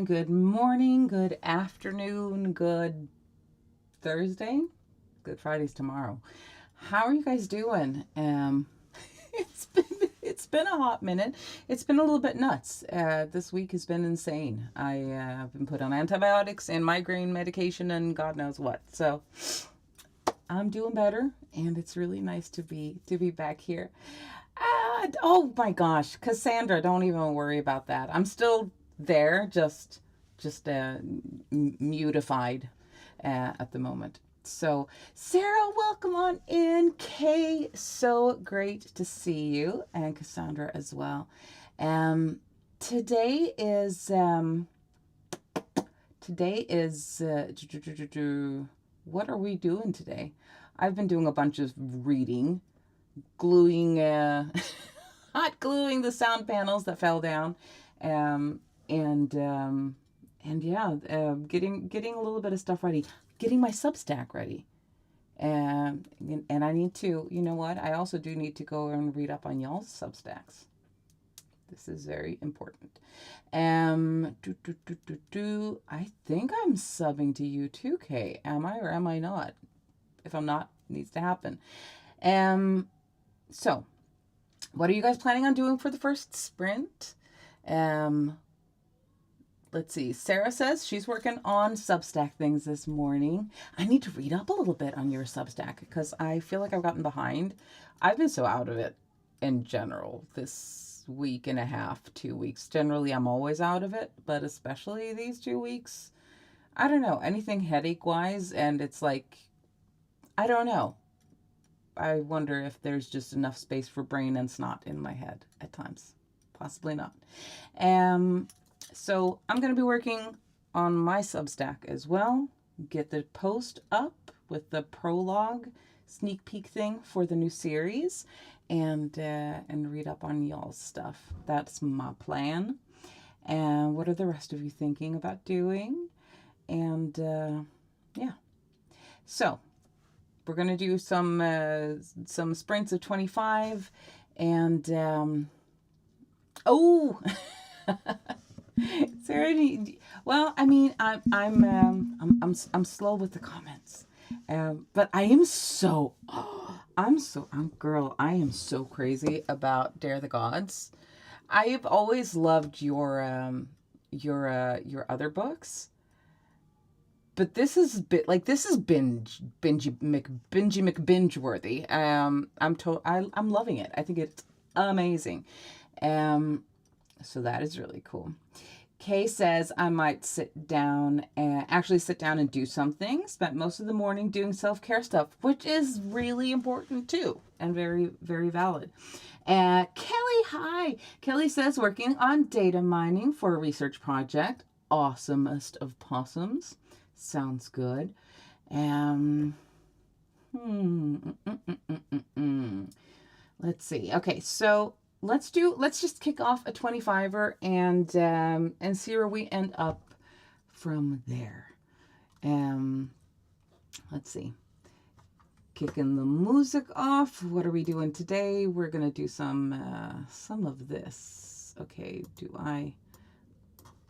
everyone. Good morning, good afternoon, good Thursday. Good Friday's tomorrow. How are you guys doing? It's been it's been a hot minute. It's been a little bit nuts. This week has been insane. I've been put on antibiotics and migraine medication and God knows what. So I'm doing better, and it's really nice to be back here. Oh my gosh, Cassandra, don't even worry about that. I'm still there, just mutified at the moment. So, Sarah, welcome on in. Kay, so great to see you, and Cassandra as well. Today is what are we doing today? I've been doing a bunch of reading, gluing hot gluing the sound panels that fell down, and yeah, getting a little bit of stuff ready, getting my Substack ready, and I need to, you know what, I also do need to go and read up on y'all's Substacks. This is very important. I think I'm subbing to you too, Kay. Am I or am I not? If I'm not, it needs to happen. So, what are you guys planning on doing for the first sprint? Let's see. Sarah says she's working on Substack things this morning. I need to read up a little bit on your Substack because I feel like I've gotten behind. I've been so out of it in general this week and a half, 2 weeks. Generally, I'm always out of it, but especially these 2 weeks. I don't know, anything headache-wise, and it's like, I don't know. I wonder if there's just enough space for brain and snot in my head at times. Possibly not. So I'm going to be working on my Substack as well. Get the post up with the prologue sneak peek thing for the new series, and read up on y'all's stuff. That's my plan. And what are the rest of you thinking about doing? And yeah. So we're going to do some sprints of 25, and oh. Sarah, well, I mean, I'm slow with the comments, but I am so, I am so crazy about Dare the Gods. I've always loved your other books, but this is binge worthy. I'm loving it. I think it's amazing. So that is really cool. Kay says I might sit down and do something. Spent most of the morning doing self-care stuff, which is really important too, and very, very valid. Kelly, hi. Kelly says working on data mining for a research project. Awesomest of possums. Sounds good. Let's see. Okay, so let's just kick off a 25er and see where we end up from there. Let's see. Kicking the music off. What are we doing today? We're gonna do some of this. Okay,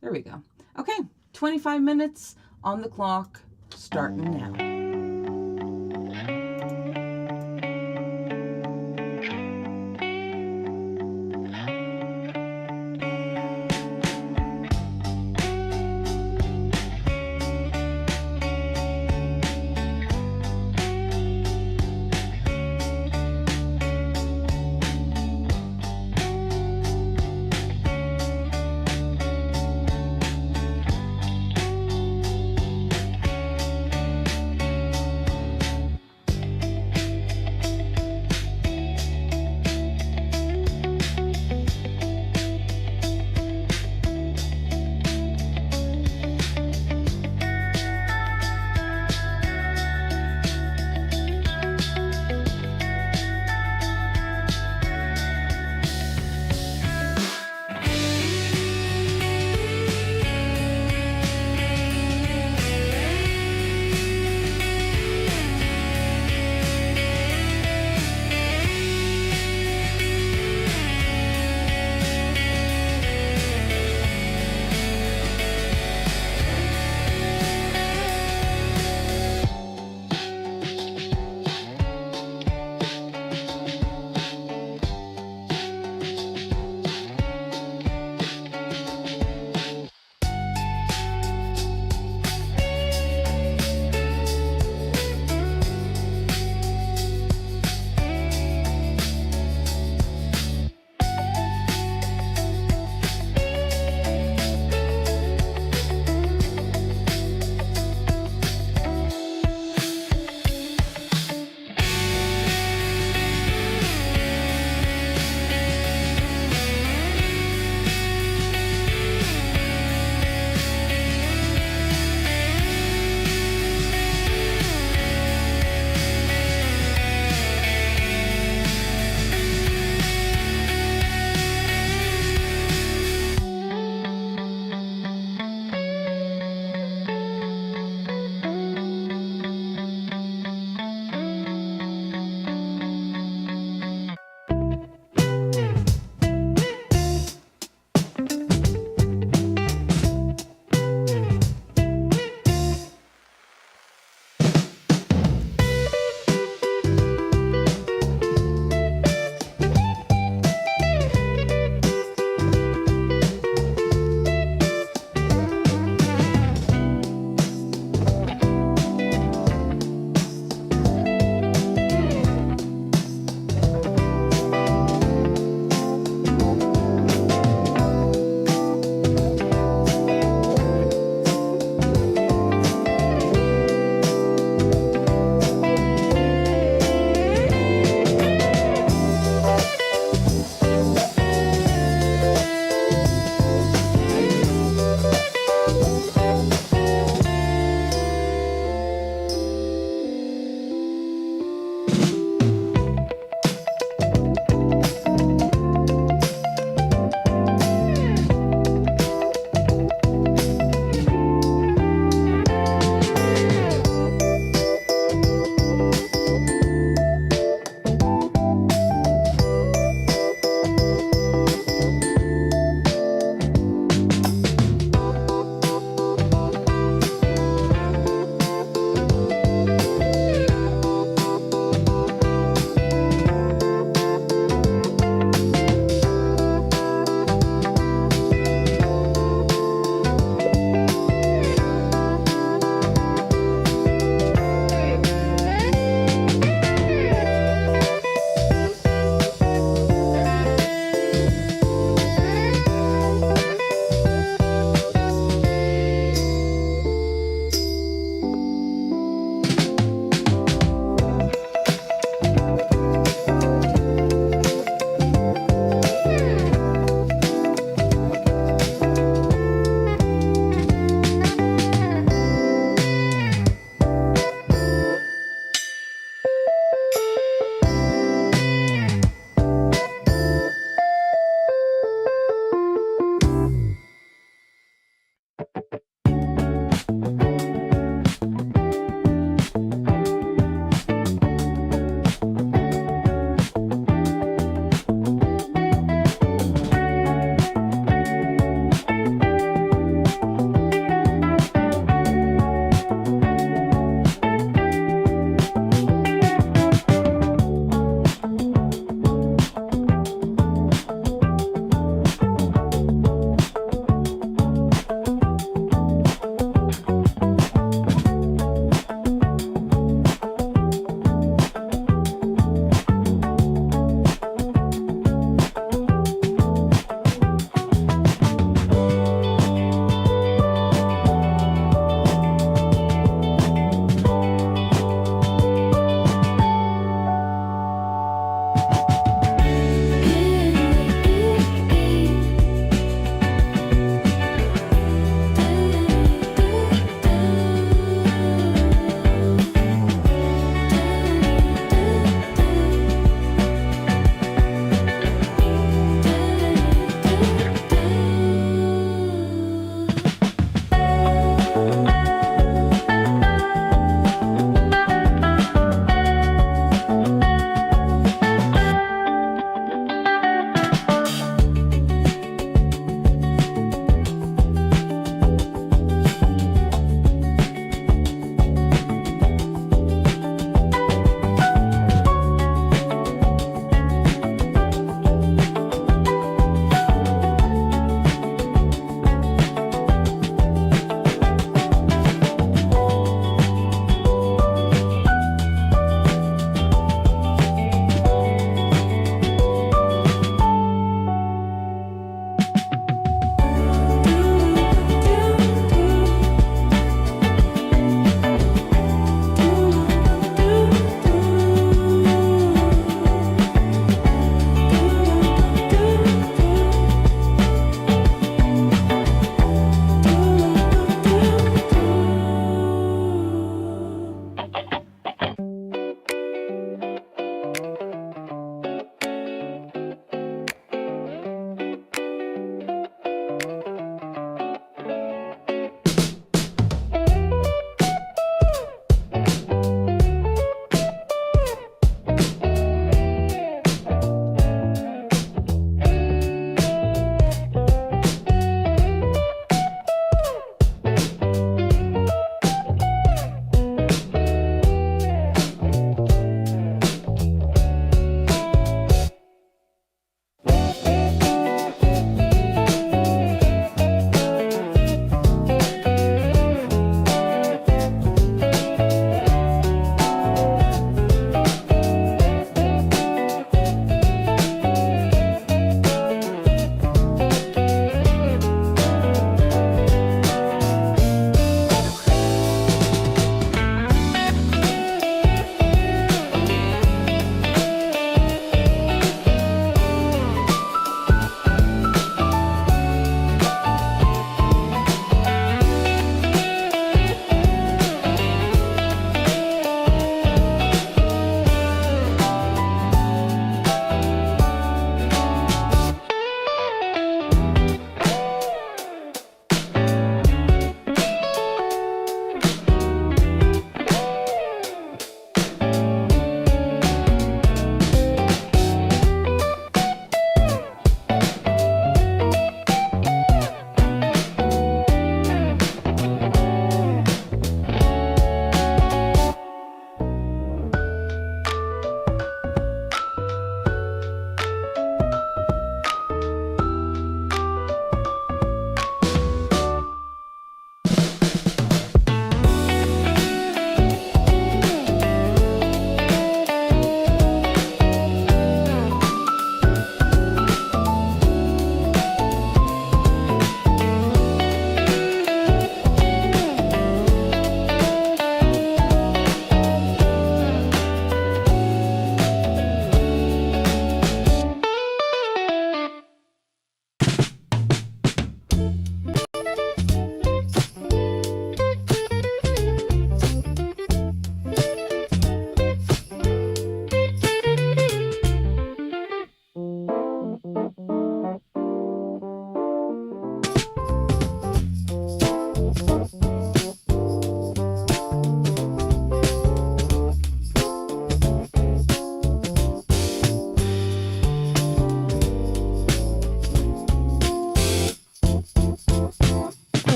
there we go. Okay, 25 minutes on the clock, starting now.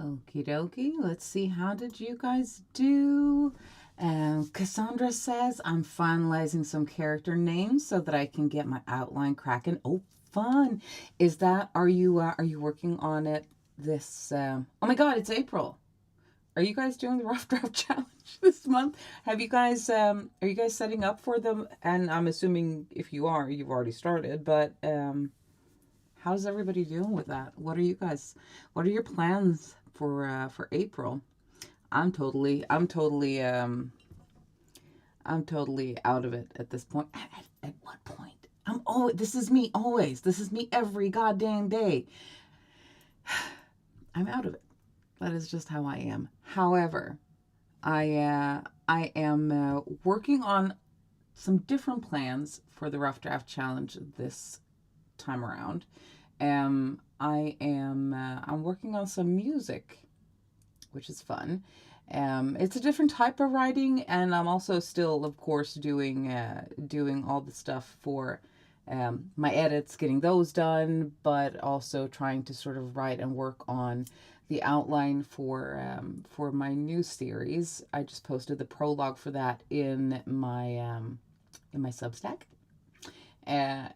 Okie dokie. Let's see. How did you guys do? Cassandra says, I'm finalizing some character names so that I can get my outline cracking. Oh, fun. Are you working on it this, oh my God, it's April. Are you guys doing the rough draft challenge this month? Are you guys setting up for them? And I'm assuming if you are, you've already started, but, how's everybody doing with that? What are your plans for April? I'm totally out of it at this point. At what point? This is me always. This is me every goddamn day. I'm out of it. That is just how I am. However, I am working on some different plans for the Rough Draft Challenge this time around. I'm working on some music, which is fun. It's a different type of writing, and I'm also still, of course, doing all the stuff for my edits, getting those done, but also trying to sort of write and work on the outline for my new series. I just posted the prologue for that in my Substack.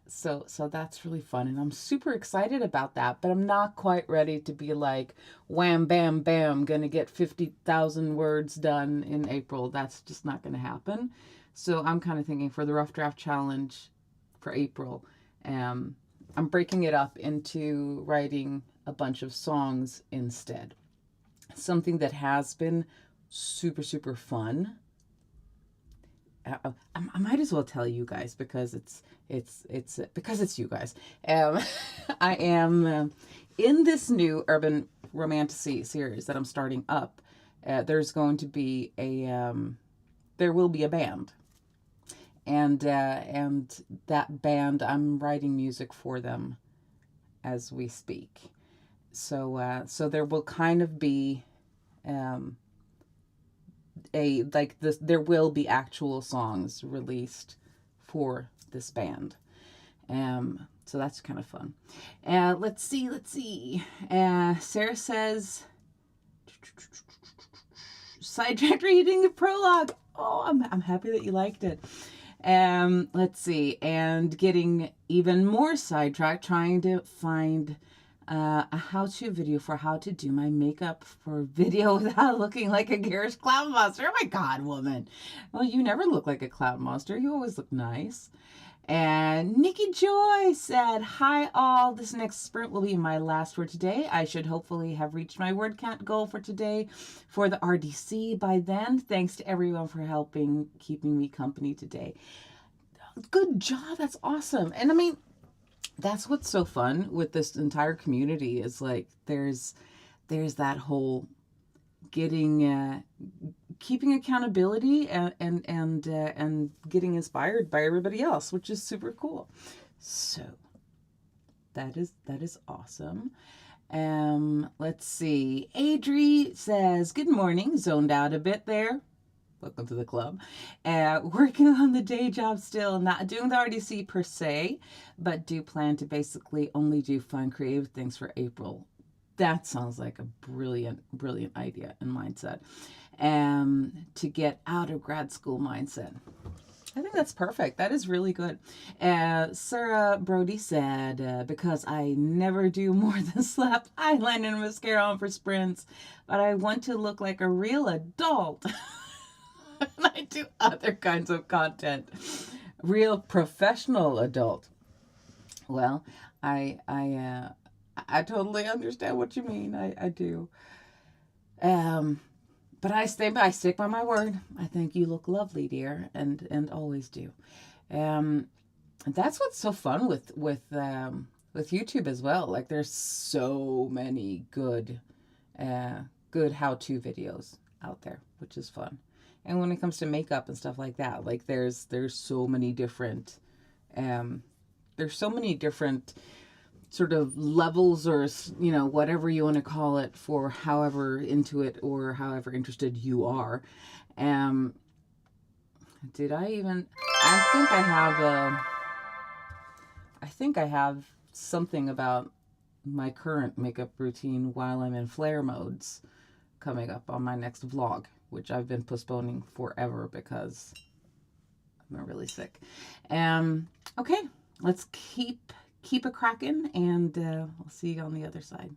So that's really fun, and I'm super excited about that, but I'm not quite ready to be like, wham, bam, bam, gonna get 50,000 words done in April. That's just not gonna happen. So I'm kind of thinking for the Rough Draft Challenge for April, I'm breaking it up into writing a bunch of songs instead. Something that has been super, super fun. I might as well tell you guys because it's you guys. I am in this new urban romantasy series that I'm starting up. There's going to be there will be a band, and that band, I'm writing music for them as we speak. So there will kind of be there will be actual songs released for this band. So that's kind of fun. Let's see. Sarah says, sidetracked reading the prologue. Oh, I'm happy that you liked it. Let's see. And getting even more sidetracked, trying to find a how-to video for how to do my makeup for video without looking like a garish clown monster. Oh my God, woman. Well, you never look like a clown monster. You always look nice. And Nikki Joy said, hi all. This next sprint will be my last for today. I should hopefully have reached my word count goal for today for the RDC by then. Thanks to everyone for helping keeping me company today. Good job. That's awesome. And I mean, that's what's so fun with this entire community is like there's that whole getting keeping accountability and getting inspired by everybody else, which is super cool. So that is awesome. Let's see. Adri says, good morning. Zoned out a bit there. Welcome to the club. Working on the day job still, not doing the RDC per se, but do plan to basically only do fun, creative things for April. That sounds like a brilliant idea and mindset. To get out of grad school mindset. I think that's perfect. That is really good. Sarah Brody said, because I never do more than slap eyeliner and mascara on for sprints, but I want to look like a real adult. And I do other kinds of content. Real professional adult. Well, I totally understand what you mean. I do. But I stick by my word. I think you look lovely, dear, and always do. That's what's so fun with YouTube as well. Like there's so many good how-to videos out there, which is fun. And when it comes to makeup and stuff like that, like there's so many different sort of levels, or whatever you want to call it, for however into it or however interested you are. I think I have something about my current makeup routine while I'm in flare modes coming up on my next vlog, which I've been postponing forever because I've been really sick. Okay, let's keep it cracking, and I'll see you on the other side.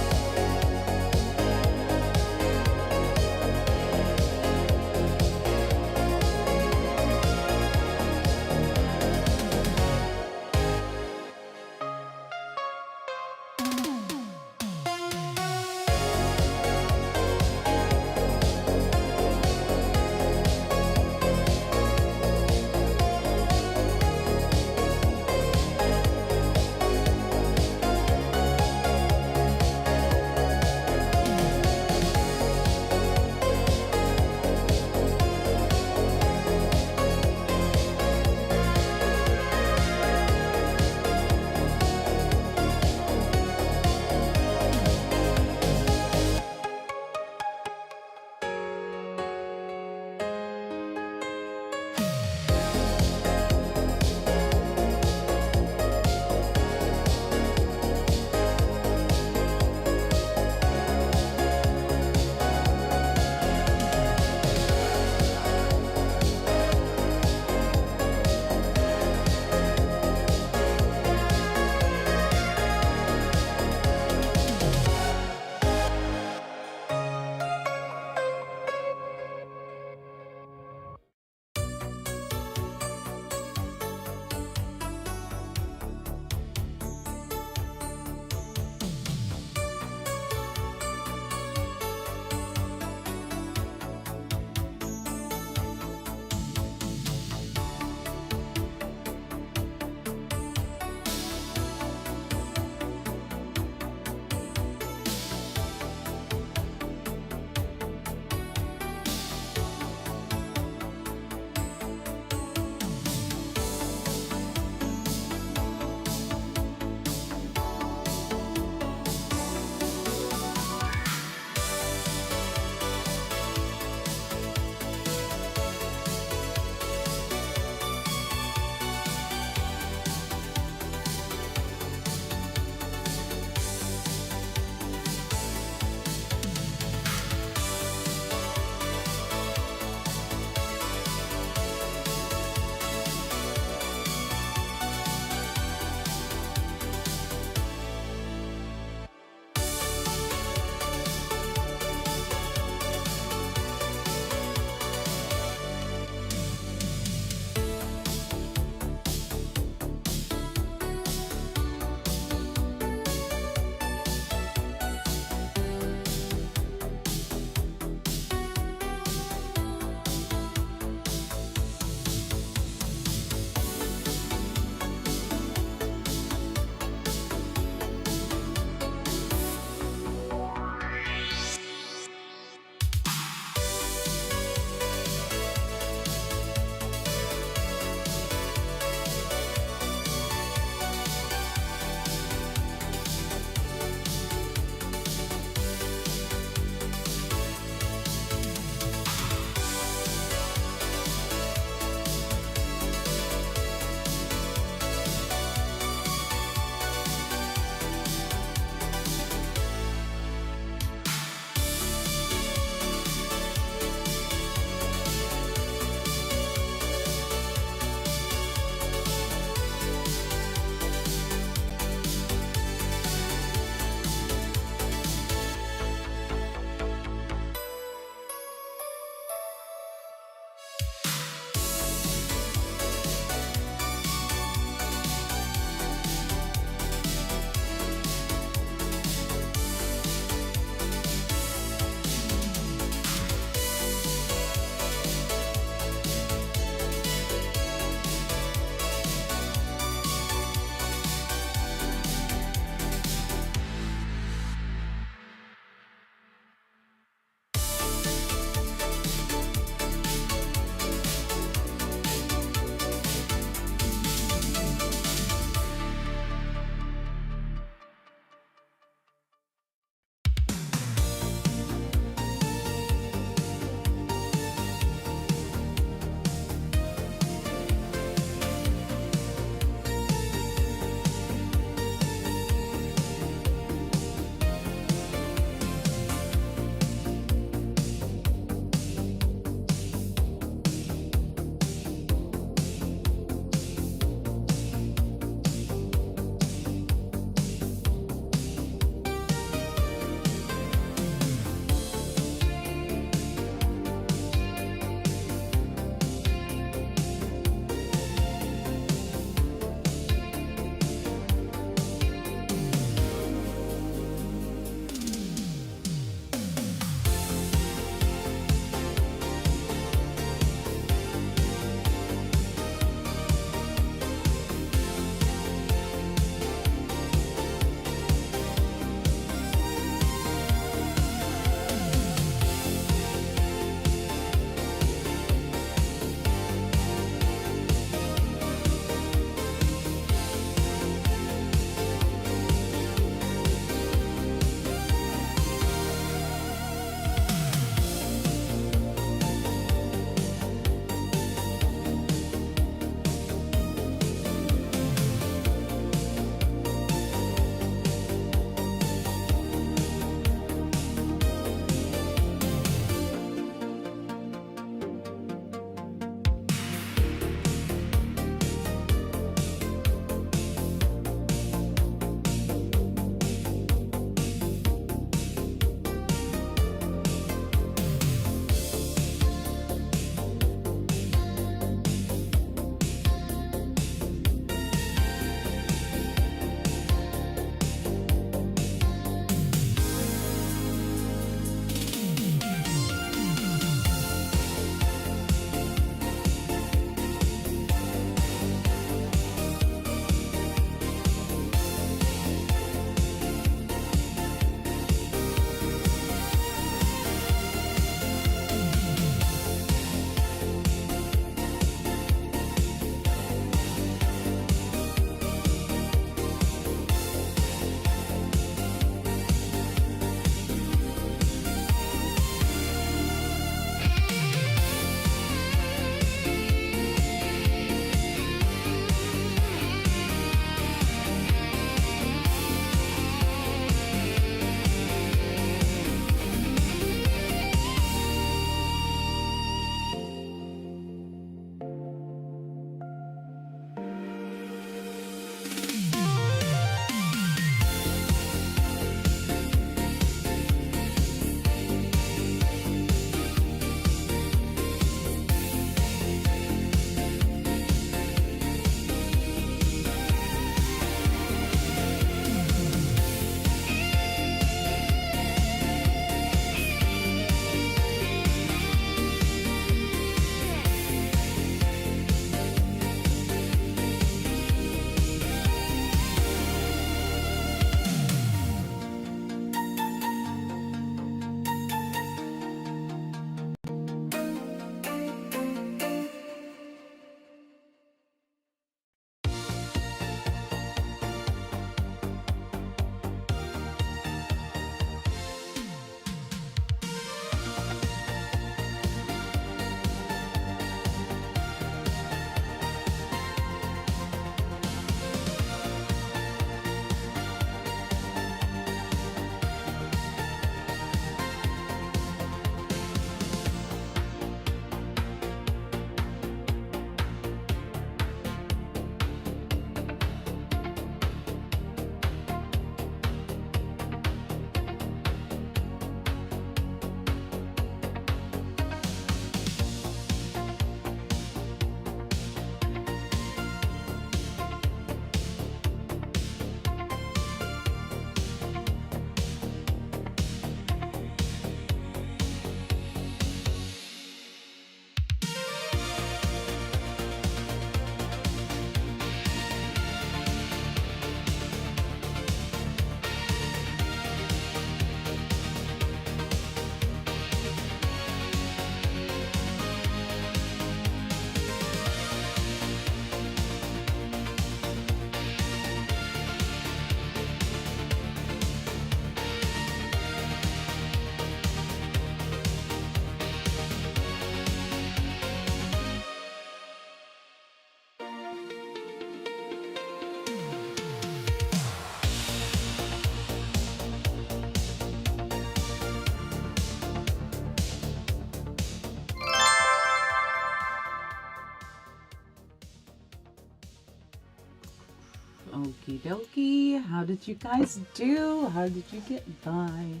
How did you guys do? How did you get by?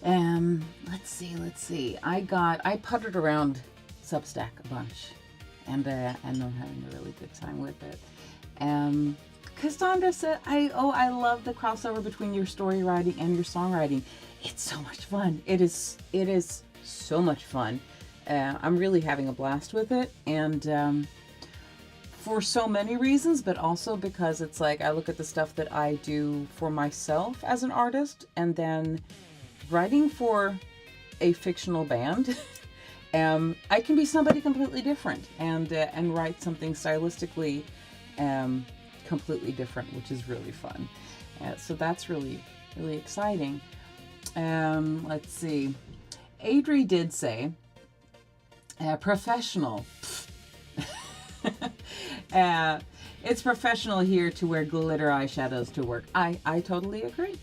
Let's see. I puttered around Substack a bunch, and I'm having a really good time with it. Cassandra said, I love the crossover between your story writing and your songwriting. It's so much fun. It is so much fun. I'm really having a blast with it, and for so many reasons, but also because it's like I look at the stuff that I do for myself as an artist, and then writing for a fictional band. I can be somebody completely different and write something stylistically completely different, which is really fun. So that's really, really exciting. Let's see. Adri did say, professional. It's professional here to wear glitter eyeshadows to work. I totally agree.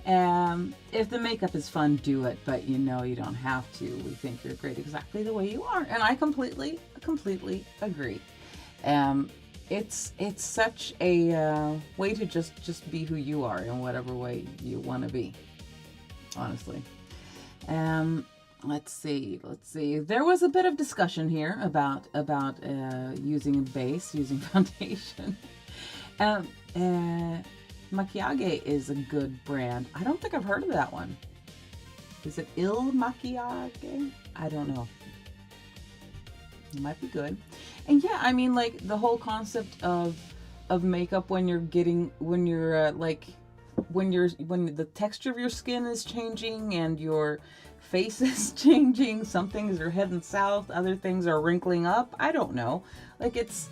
If the makeup is fun, do it, but you don't have to. We think you're great exactly the way you are, and I completely agree. It's such a way to just be who you are in whatever way you want to be, honestly. Let's see. There was a bit of discussion here about using a base, using foundation. Maquillage is a good brand. I don't think I've heard of that one. Is it Il Maquillage? I don't know. It might be good. And yeah, I mean, like the whole concept of makeup when the texture of your skin is changing and your face is changing. Some things are heading south, other things are wrinkling up. I don't know. Like it's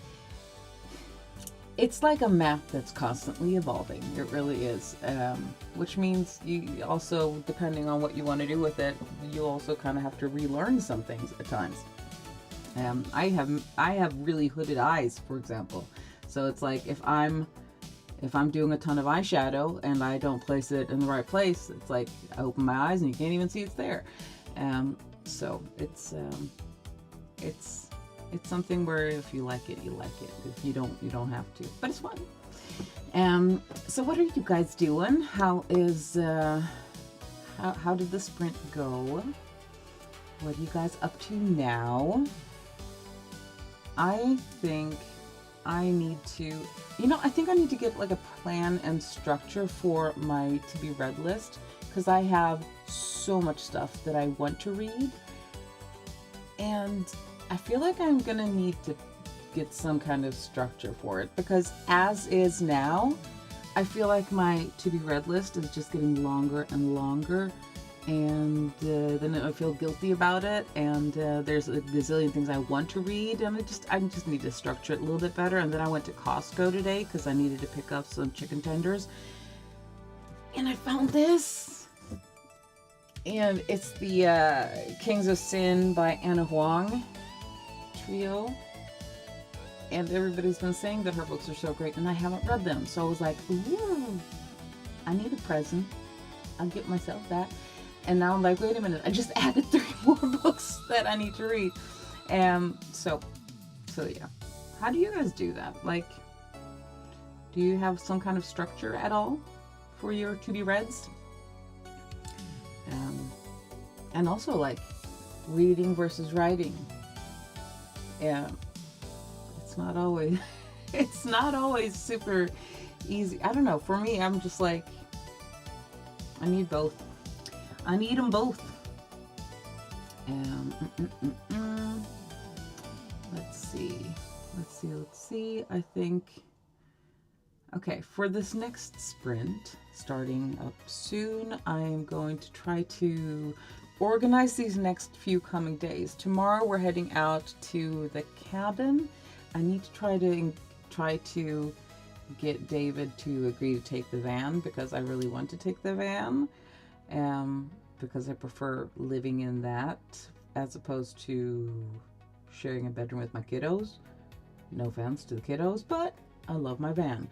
like a map that's constantly evolving. It really is. Which means you also, depending on what you want to do with it, you also kind of have to relearn some things at times. I have really hooded eyes, for example. So it's like if I'm doing a ton of eyeshadow and I don't place it in the right place, it's like I open my eyes and you can't even see it's there. So it's something where if you like it, you like it. If you don't, you don't have to. But it's fun. So what are you guys doing? How did the sprint go? What are you guys up to now? I think I need to get like a plan and structure for my to be read list, because I have so much stuff that I want to read, and I feel like I'm gonna need to get some kind of structure for it, because as is now, I feel like my to be read list is just getting longer and longer, and then I feel guilty about it, and there's a gazillion things I want to read, and I just need to structure it a little bit better. And then I went to Costco today because I needed to pick up some chicken tenders, and I found this, and it's the Kings of Sin by Anna Huang trio, and everybody's been saying that her books are so great, and I haven't read them, so I was like, ooh, I need a present. I'll get myself that. And now I'm like, wait a minute, I just added 3 more books that I need to read. So yeah. How do you guys do that? Like, do you have some kind of structure at all for your to-be-reads? And also, like, reading versus writing. Yeah. It's not always super easy. I don't know. For me, I'm just like, I need both. I need them both. Let's see. I think, okay, for this next sprint, starting up soon, I'm going to try to organize these next few coming days. Tomorrow we're heading out to the cabin. I need to try to get David to agree to take the van, because I really want to take the van. Because I prefer living in that as opposed to sharing a bedroom with my kiddos. No offense to the kiddos, but I love my van.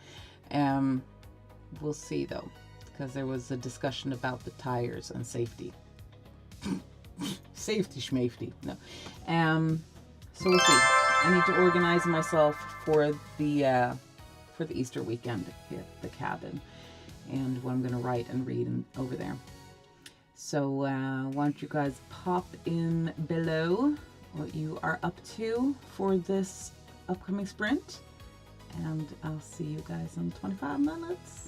We'll see though, because there was a discussion about the tires and safety. Safety schmafety. No. So we'll see. I need to organize myself for the Easter weekend at the cabin. and what I'm going to write and read over there. So why don't you guys pop in below what you are up to for this upcoming sprint, and I'll see you guys in 25 minutes.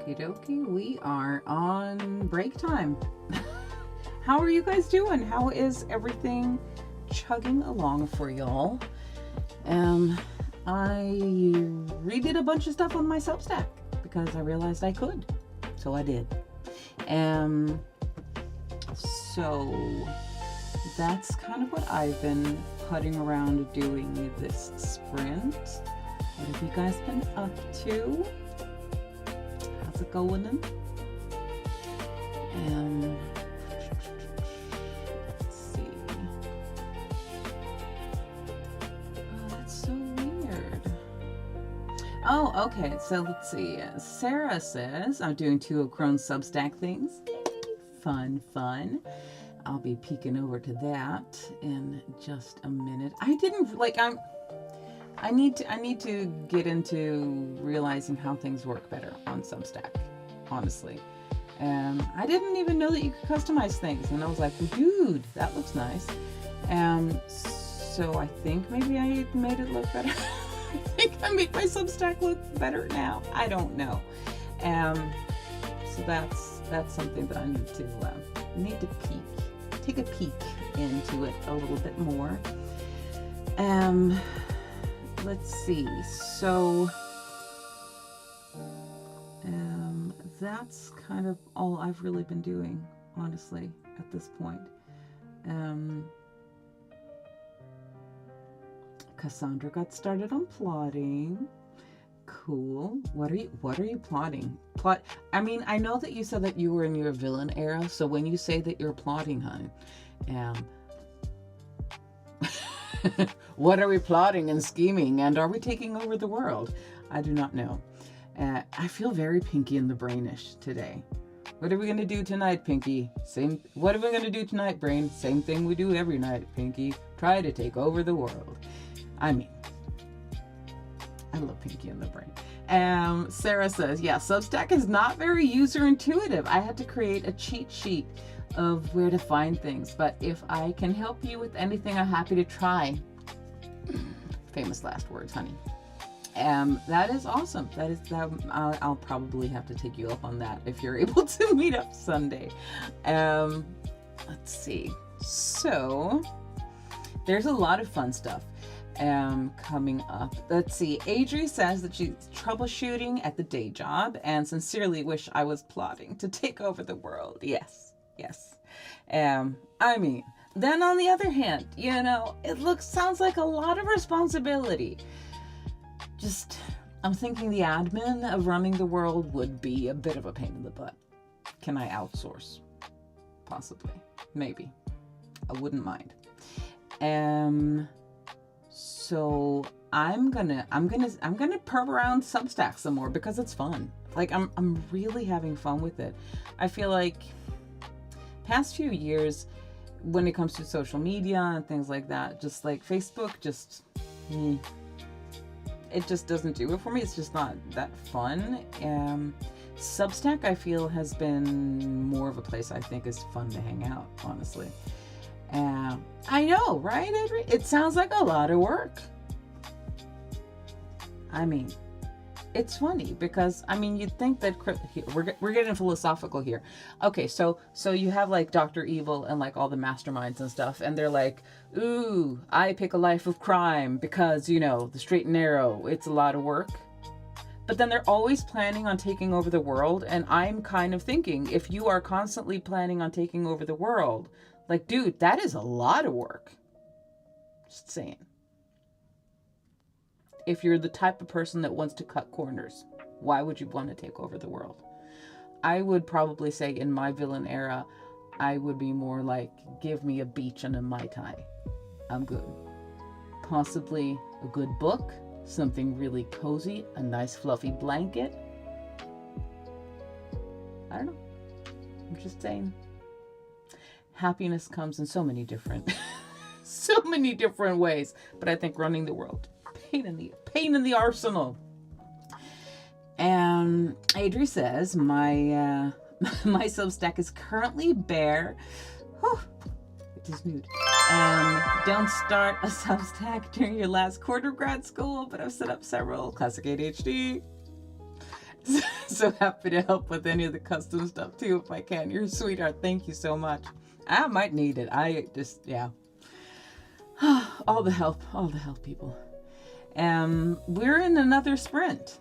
Okie dokie, we are on break time. How are you guys doing? How is everything chugging along for y'all? I redid a bunch of stuff on my Substack because I realized I could, so I did. So that's kind of what I've been putting around doing this sprint. What have you guys been up to? How's it going? Let's see. Oh, that's so weird. Oh, okay. So let's see. Sarah says, I'm doing 2 of Crohn's Substack things. Yay. Fun, fun. I'll be peeking over to that in just a minute. I need to get into realizing how things work better on Substack, honestly. I didn't even know that you could customize things, and I was like, dude, that looks nice. So I think maybe I made it look better. I think I made my Substack look better now. I don't know. So that's something that I need to take a peek into it a little bit more. Let's see. So that's kind of all I've really been doing, honestly, at this point. Cassandra got started on plotting. Cool. What are you plotting? I mean, I know that you said that you were in your villain era, so when you say that you're plotting, hon, what are we plotting and scheming, and are we taking over the world? I do not know. I feel very Pinky in the Brainish today. What are we going to do tonight, Pinky? What are we going to do tonight, Brain? Same thing we do every night, Pinky. Try to take over the world. I mean, I love Pinky in the Brain. Sarah says, yeah, Substack is not very user intuitive. I had to create a cheat sheet of where to find things, but if I can help you with anything, I'm happy to try. Famous last words, honey. That is awesome. I'll probably have to take you up on that if you're able to meet up Sunday. Let's see. So there's a lot of fun stuff coming up. Let's see. Adri says that she's troubleshooting at the day job and sincerely wish I was plotting to take over the world. Yes. I mean, then on the other hand, it sounds like a lot of responsibility. I'm thinking the admin of running the world would be a bit of a pain in the butt. Can I outsource? Possibly. Maybe. I wouldn't mind. So I'm gonna perv around Substack some more because it's fun. Like I'm really having fun with it. I feel like past few years when it comes to social media and things like that, just like Facebook, it just doesn't do it for me. It's just not that fun. Substack, I feel, has been more of a place I think is fun to hang out, honestly. I know, right, Adri? It sounds like a lot of work. I mean, it's funny because, you'd think that we're getting philosophical here. Okay, so you have like Dr. Evil and like all the masterminds and stuff, and they're like, ooh, I pick a life of crime because, the straight and narrow, it's a lot of work. But then they're always planning on taking over the world, and I'm kind of thinking, if you are constantly planning on taking over the world, like, dude, that is a lot of work. Just saying. If you're the type of person that wants to cut corners, why would you want to take over the world? I would probably say in my villain era, I would be more like, give me a beach and a Mai Tai. I'm good. Possibly a good book, something really cozy, a nice fluffy blanket. I don't know. I'm just saying. Happiness comes in so many different ways. But I think running the world, pain in the arsenal. And Adri says, my Substack is currently bare. Whew, it is nude. Don't start a Substack during your last quarter of grad school, but I've set up several. Classic ADHD. So happy to help with any of the custom stuff too if I can. You're a sweetheart. Thank you so much. I might need it. I just, yeah. All the help, people. We're in another sprint.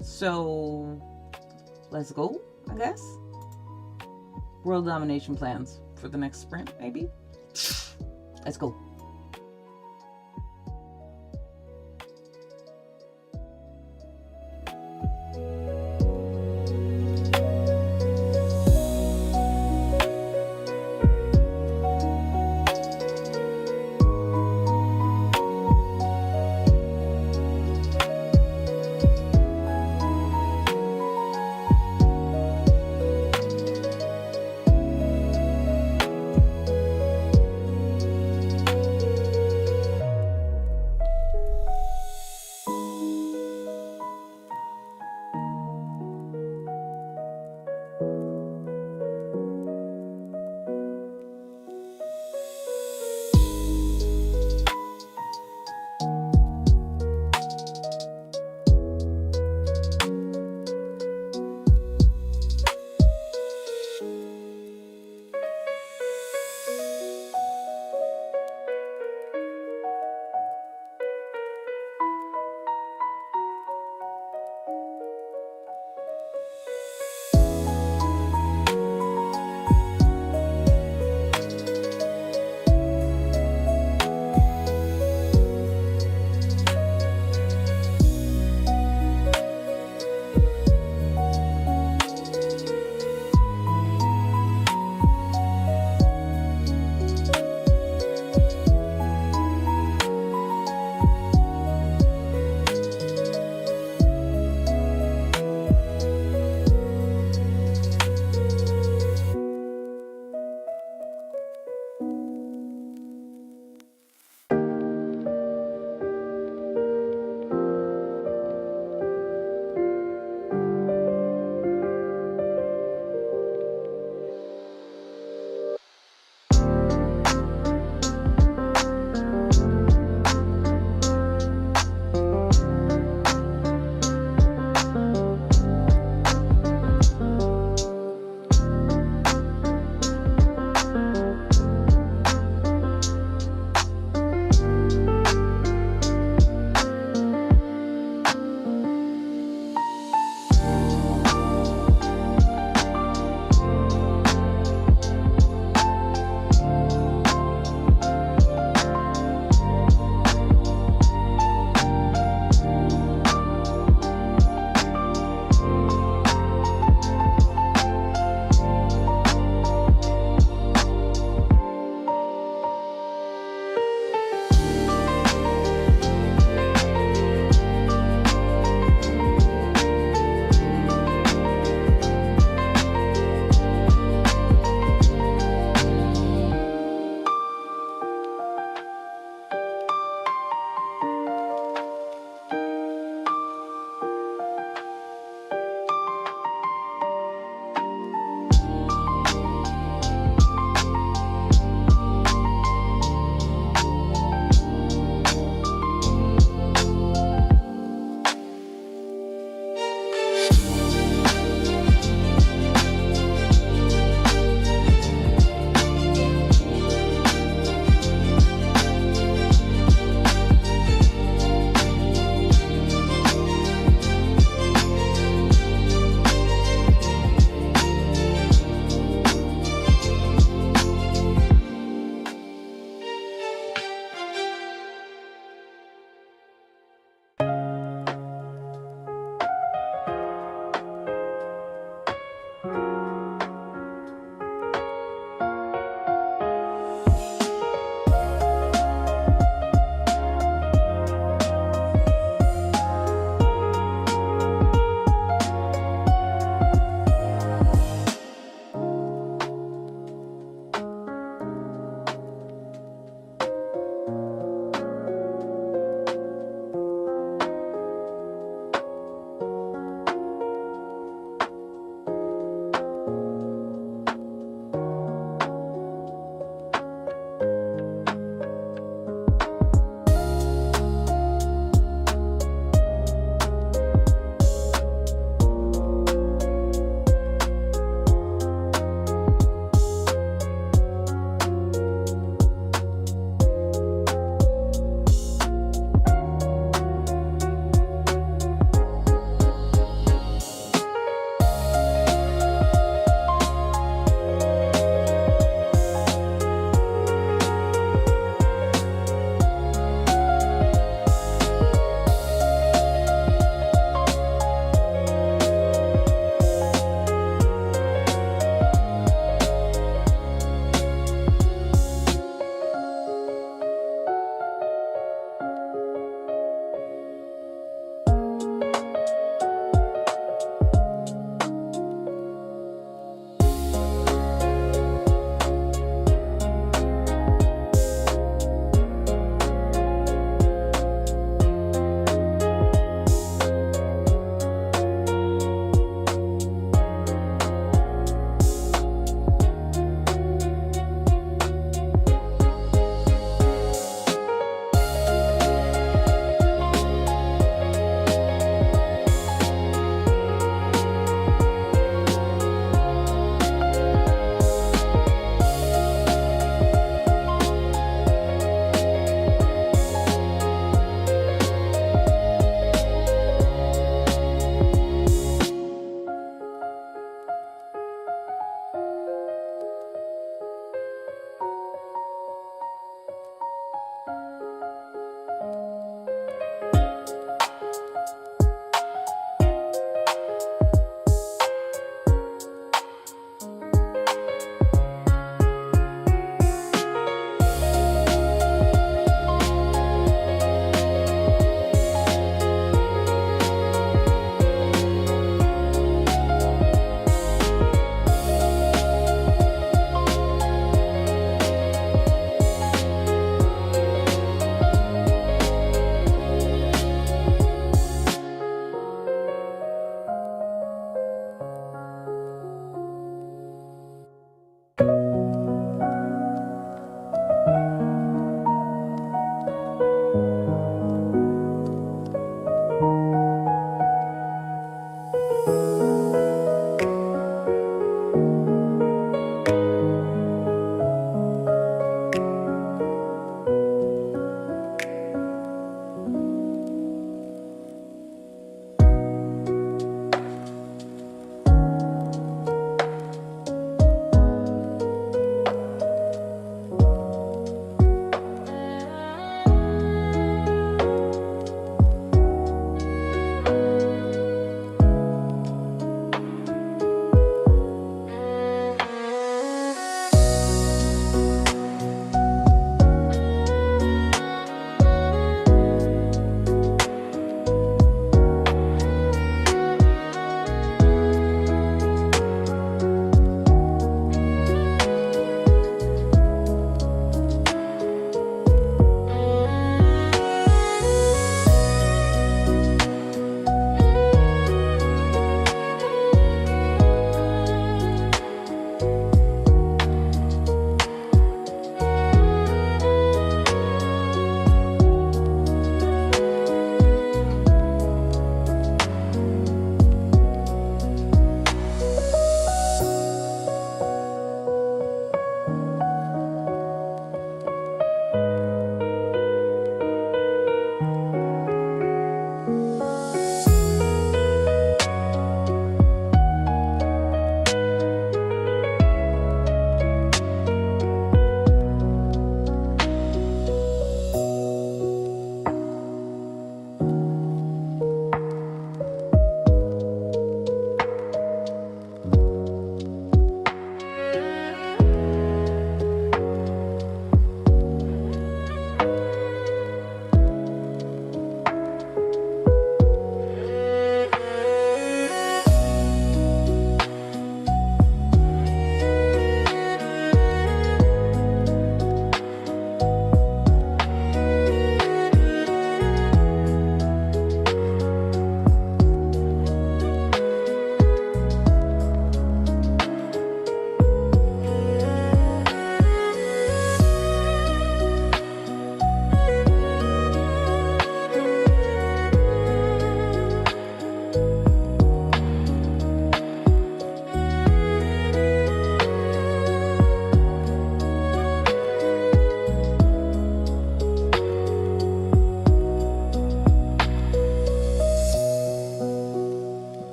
So let's go, I guess. World domination plans for the next sprint, maybe? Let's go.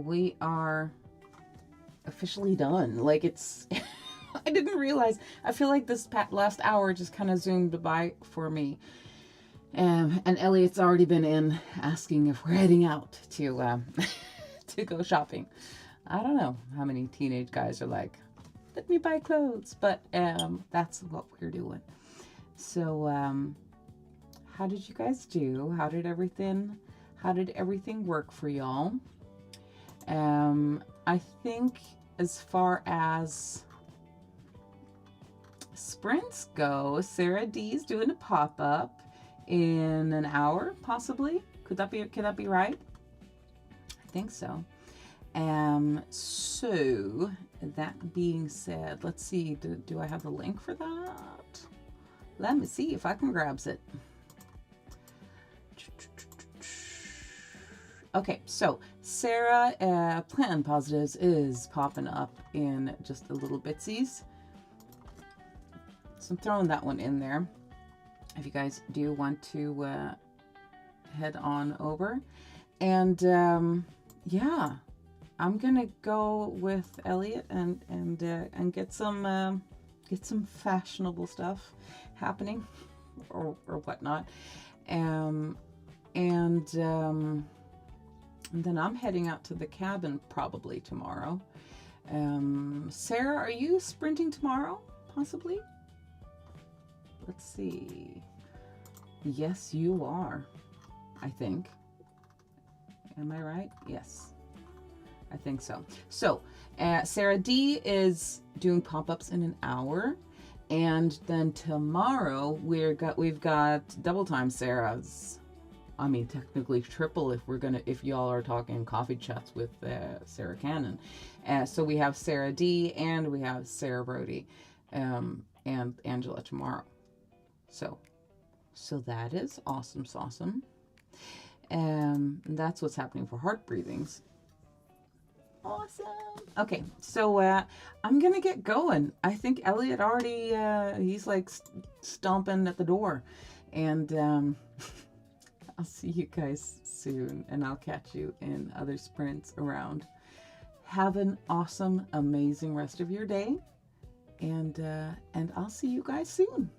we are officially done. Like, it's, I didn't realize, I feel like this last hour just kind of zoomed by for me. And Elliot's already been in asking if we're heading out to, to go shopping. I don't know how many teenage guys are like, let me buy clothes, but that's what we're doing. So how did you guys do? How did everything work for y'all? I think as far as sprints go, Sarah D's doing a pop-up in an hour, possibly. Could that be right? I think so. So that being said, let's see, do I have the link for that? Let me see if I can grab it. Okay, so Sarah Plan Positives is popping up in just a little bitsies. So I'm throwing that one in there. If you guys do want to head on over. And yeah, I'm gonna go with Elliot and get some fashionable stuff happening or whatnot. And then I'm heading out to the cabin probably tomorrow. Sarah, are you sprinting tomorrow? Possibly? Let's see. Yes, you are, I think. Am I right? Yes, I think so. So, Sarah D is doing pop-ups in an hour. And then tomorrow we've got double time Sarah's. I mean, technically triple if y'all are talking coffee chats with Sarah Cannon. So we have Sarah D and we have Sarah Brody and Angela tomorrow. So that is awesome. That's what's happening for heart breathings. Awesome. Okay, so I'm gonna get going. I think Elliot already he's like stomping at the door, and I'll see you guys soon, and I'll catch you in other sprints around. Have an awesome, amazing rest of your day, and I'll see you guys soon.